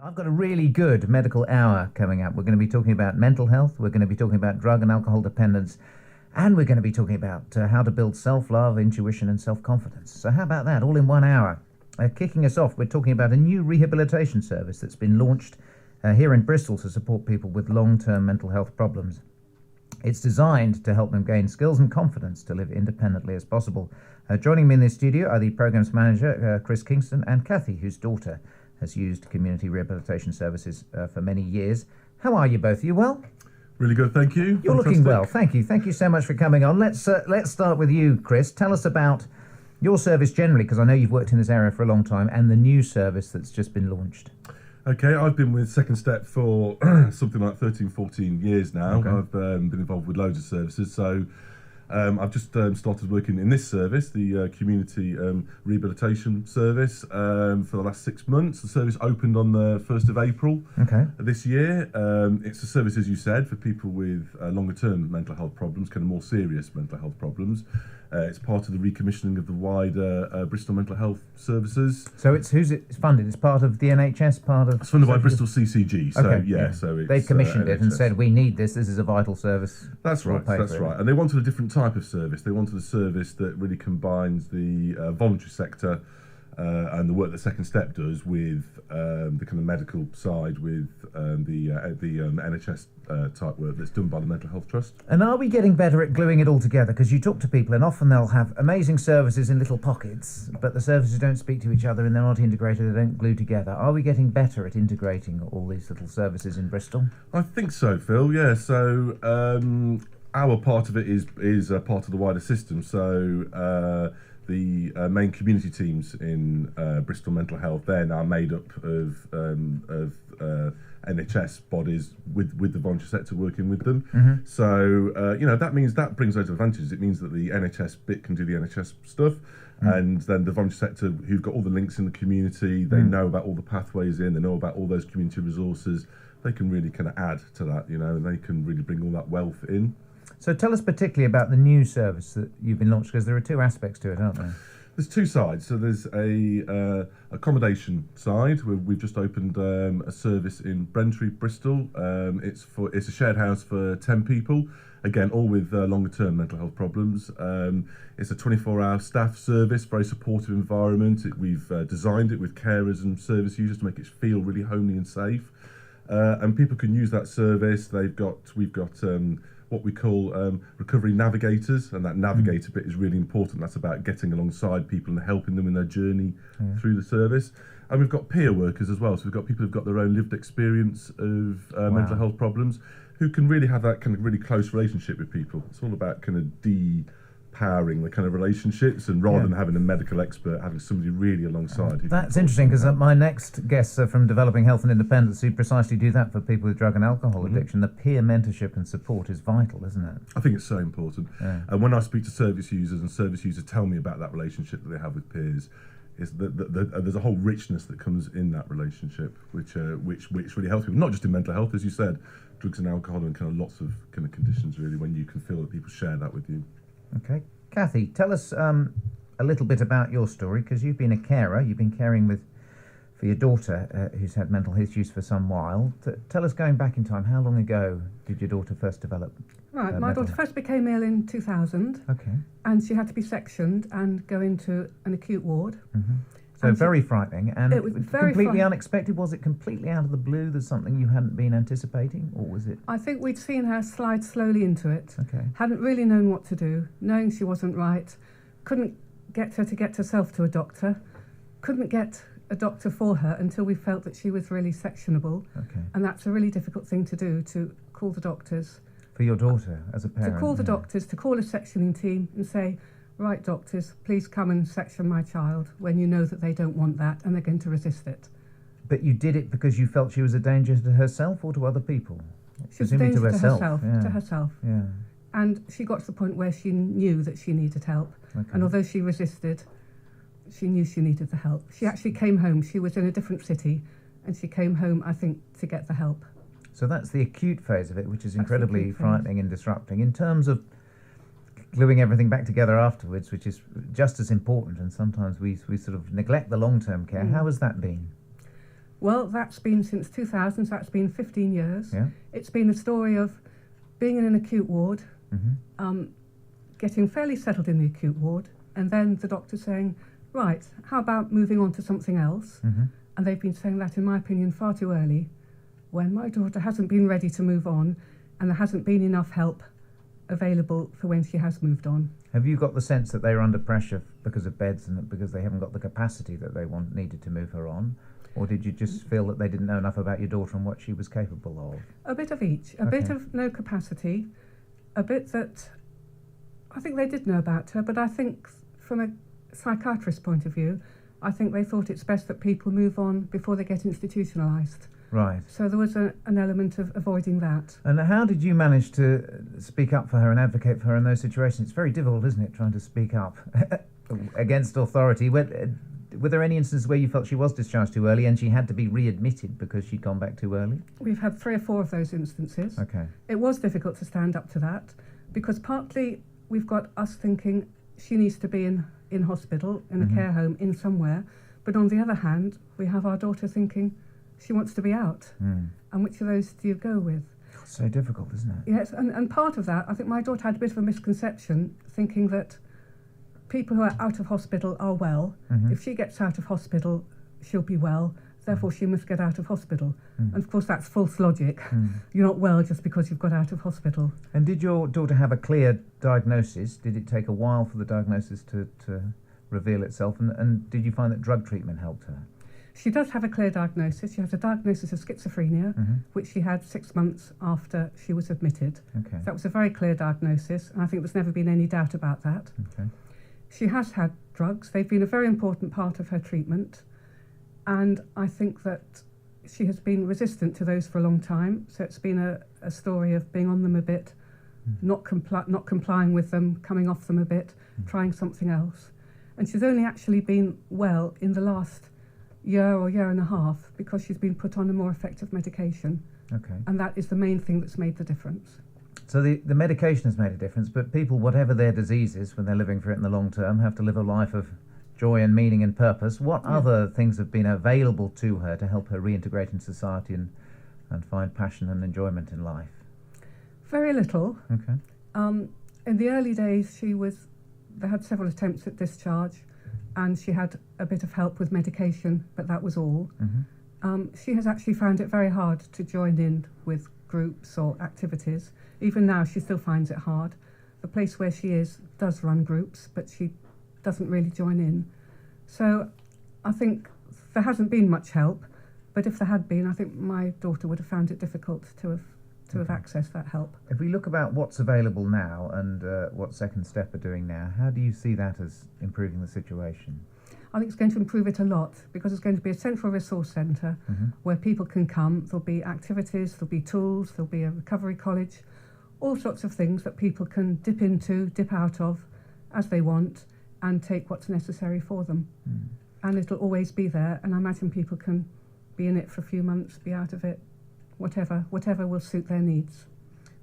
I've got a really good medical hour coming up. We're going to be talking about mental health, we're going to be talking about drug and alcohol dependence, and we're going to be talking about how to build self-love, intuition and self-confidence. So how about that, all in 1 hour? Kicking us off, we're talking about a new rehabilitation service that's been launched here in Bristol to support people with long-term mental health problems. It's designed to help them gain skills and confidence to live independently as possible. Joining me in the studio are the Programmes Manager, Chris Kingston, and Kathy, whose daughter has used community rehabilitation services for many years. How are you both? Are you well? Really good, thank you. You're Fantastic. looking well, thank you. Thank you so much for coming on. Let's start with you, Chris. Tell us about your service generally, because I know you've worked in this area for a long time, and the new service that's just been launched. Okay, I've been with 2ndStep for something like 13, 14 years now. Okay. I've been involved with loads of services, so I've just started working in this service, the community rehabilitation service, for the last 6 months. The service opened on the 1st of April this year. It's a service, as you said, for people with longer-term mental health problems, kind of more serious mental health problems. It's part of the recommissioning of the wider Bristol mental health services. So who's it funded? It's part of the NHS, part of... It's funded by Bristol CCG, so okay, yeah. So it's, they've commissioned it and NHS. said, we need this is a vital service. That's right, that's right. And they wanted a different type of service. They wanted a service that really combines the voluntary sector and the work that 2ndStep does with the kind of medical side, with the NHS type work that's done by the Mental Health Trust. And are we getting better at gluing it all together? Because you talk to people and often they'll have amazing services in little pockets, but the services don't speak to each other and they're not integrated, they don't glue together. Are we getting better at integrating all these little services in Bristol? I think so, Phil, yeah. So our part of it is part of the wider system. So the main community teams in Bristol Mental Health, they're now made up of NHS bodies with the voluntary sector working with them. Mm-hmm. So that brings loads of advantages. It means that the NHS bit can do the NHS stuff, and then the voluntary sector, who've got all the links in the community, they know about all the pathways in, they know about all those community resources. They can really kind of add to that, and they can really bring all that wealth in. So tell us particularly about the new service that you've been launched, because there are two aspects to it, aren't there? There's two sides. So there's a accommodation side where we've just opened a service in Braintree, Bristol. It's a shared house for 10 people. Again, all with longer-term mental health problems. It's a 24-hour staff service, very supportive environment. We've designed it with carers and service users to make it feel really homely and safe. And people can use that service. We've got what we call recovery navigators, and that navigator bit is really important. That's about getting alongside people and helping them in their journey through the service. And we've got peer workers as well, so we've got people who've got their own lived experience of mental health problems, who can really have that kind of really close relationship with people. It's all about kind of de-powering the kind of relationships, and rather than having a medical expert, having somebody really alongside. That's interesting, because my next guests are from Developing Health and Independence, who precisely do that for people with drug and alcohol addiction. The peer mentorship and support is vital, isn't it? I think it's so important. And when I speak to service users, and service users tell me about that relationship that they have with peers, is there's a whole richness that comes in that relationship, which really helps people, not just in mental health, as you said, drugs and alcohol, and kind of lots of kind of conditions, really, when you can feel that people share that with you. Okay. Kathy, tell us a little bit about your story, because you've been a carer. You've been caring for your daughter, who's had mental issues for some while. Tell us, going back in time, how long ago did your daughter first develop? Right, my daughter first became ill in 2000, and she had to be sectioned and go into an acute ward. Mm-hmm. So very frightening, and it was very completely unexpected. Was it completely out of the blue? There's something you hadn't been anticipating, or was it? I think we'd seen her slide slowly into it. Okay. Hadn't really known what to do, knowing she wasn't right. Couldn't get her to get herself to a doctor. Couldn't get a doctor for her until we felt that she was really sectionable. Okay. And that's a really difficult thing to do, to call the doctors. For your daughter, as a parent? To call the doctors, to call a sectioning team and say, right, doctors, please come and section my child, when you know that they don't want that and they're going to resist it. But you did it because you felt she was a danger to herself or to other people? She was a danger to herself. To herself. Yeah. And she got to the point where she knew that she needed help. Okay. And although she resisted, she knew she needed the help. She actually came home. She was in a different city, and she came home, I think, to get the help. So that's the acute phase of it, which is incredibly frightening and disrupting. In terms of gluing everything back together afterwards, which is just as important, and sometimes we sort of neglect the long-term care. How has that been? Well, that's been since 2000, so that's been 15 years. Yeah. It's been a story of being in an acute ward, Mm-hmm. getting fairly settled in the acute ward, and then the doctor saying, right, how about moving on to something else? Mm-hmm. And they've been saying that, in my opinion, far too early, when my daughter hasn't been ready to move on, and there hasn't been enough help available for when she has moved on. Have you got the sense that they're under pressure because of beds and because they haven't got the capacity that they needed to move her on? Or did you just feel that they didn't know enough about your daughter and what she was capable of? A bit of each. A bit of no capacity, a bit that I think they did know about her, but I think from a psychiatrist's point of view, I think they thought it's best that people move on before they get institutionalised. Right. So there was an element of avoiding that. And how did you manage to speak up for her and advocate for her in those situations? It's very difficult, isn't it, trying to speak up against authority. Were there any instances where you felt she was discharged too early and she had to be readmitted because she'd gone back too early? We've had 3 or 4 of those instances. Okay. It was difficult to stand up to that because partly we've got us thinking she needs to be in hospital, in a care home, in somewhere. But on the other hand, we have our daughter thinking she wants to be out. And which of those do you go with? It's so difficult, isn't it? Yes, and part of that, I think my daughter had a bit of a misconception, thinking that people who are out of hospital are well. If she gets out of hospital, she'll be well. Therefore, she must get out of hospital. And of course, that's false logic. You're not well just because you've got out of hospital. And did your daughter have a clear diagnosis? Did it take a while for the diagnosis to reveal itself? And did you find that drug treatment helped her? She does have a clear diagnosis. She has a diagnosis of schizophrenia, which she had 6 months after she was admitted. Okay. So that was a very clear diagnosis, and I think there's never been any doubt about that. Okay. She has had drugs. They've been a very important part of her treatment, and I think that she has been resistant to those for a long time. So it's been a story of being on them a bit, not complying with them, coming off them a bit, trying something else. And she's only actually been well in the last year or year and a half because she's been put on a more effective medication. Okay. And that is the main thing that's made the difference. So the medication has made a difference, but people, whatever their disease is, when they're living for it in the long term, have to live a life of joy and meaning and purpose. What other things have been available to her to help her reintegrate in society and find passion and enjoyment in life? Very little. Okay. In the early days, they had several attempts at discharge, and she had a bit of help with medication, but that was all. She has actually found it very hard to join in with groups or activities. Even now, she still finds it hard. The place where she is does run groups, but she doesn't really join in. So I think there hasn't been much help, but if there had been, I think my daughter would have found it difficult to have accessed that help. If we look about what's available now and what 2ndStep are doing now, how do you see that as improving the situation? I think it's going to improve it a lot because it's going to be a central resource centre where people can come. There'll be activities, there'll be tools, there'll be a recovery college, all sorts of things that people can dip into, dip out of as they want and take what's necessary for them. And it'll always be there, and I imagine people can be in it for a few months, be out of it, whatever will suit their needs.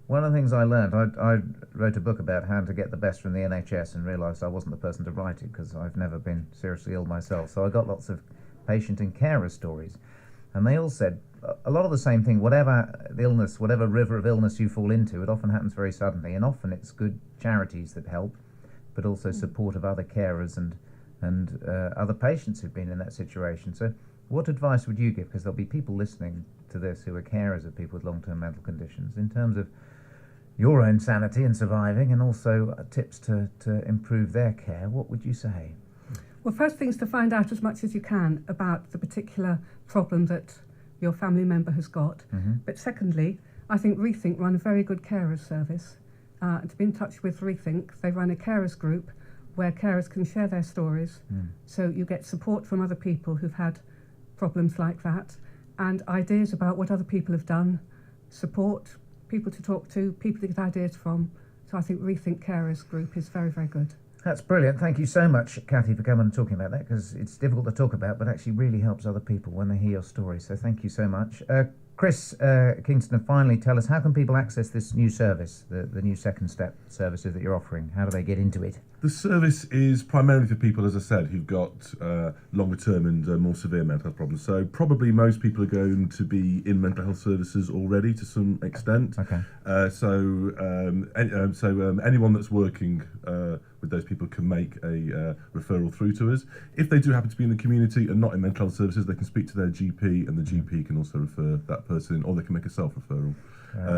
One of the things I learned, I wrote a book about how to get the best from the NHS and realised I wasn't the person to write it because I've never been seriously ill myself. So I got lots of patient and carer stories, and they all said a lot of the same thing. Whatever the illness, whatever river of illness you fall into, it often happens very suddenly, and often it's good charities that help, but also support of other carers and other patients who've been in that situation. So what advice would you give, because there'll be people listening to this who are carers of people with long-term mental conditions, in terms of your own sanity and surviving, and also tips to improve their care? What would you say? Well, first thing is to find out as much as you can about the particular problem that your family member has got. But secondly, I think Rethink run a very good carers service. To be in touch with Rethink, they run a carers group where carers can share their stories. So you get support from other people who've had problems like that, and ideas about what other people have done, support, people to talk to, people to get ideas from. So I think Rethink Carers group is very, very good. That's brilliant. Thank you so much, Kathy, for coming and talking about that, because it's difficult to talk about, but actually really helps other people when they hear your story. So thank you so much. Chris Kingston, finally tell us, how can people access this new service, the new 2ndStep services that you're offering? How do they get into it? The service is primarily for people, as I said, who've got longer term and more severe mental health problems. So probably most people are going to be in mental health services already to some extent. Okay. Anyone that's working with those people can make a referral through to us. If they do happen to be in the community and not in mental health services, they can speak to their GP, and the GP can also refer that person in, or they can make a self-referral.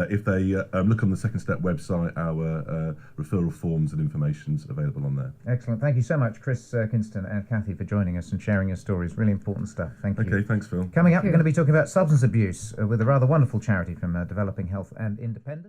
If they look on the 2ndStep website, our referral forms and information's available on there. Excellent. Thank you so much, Chris Kingston and Kathy, for joining us and sharing your stories. Really important stuff. Thank you. Okay, thanks, Phil. Coming up, we're going to be talking about substance abuse with a rather wonderful charity from Developing Health and Independence.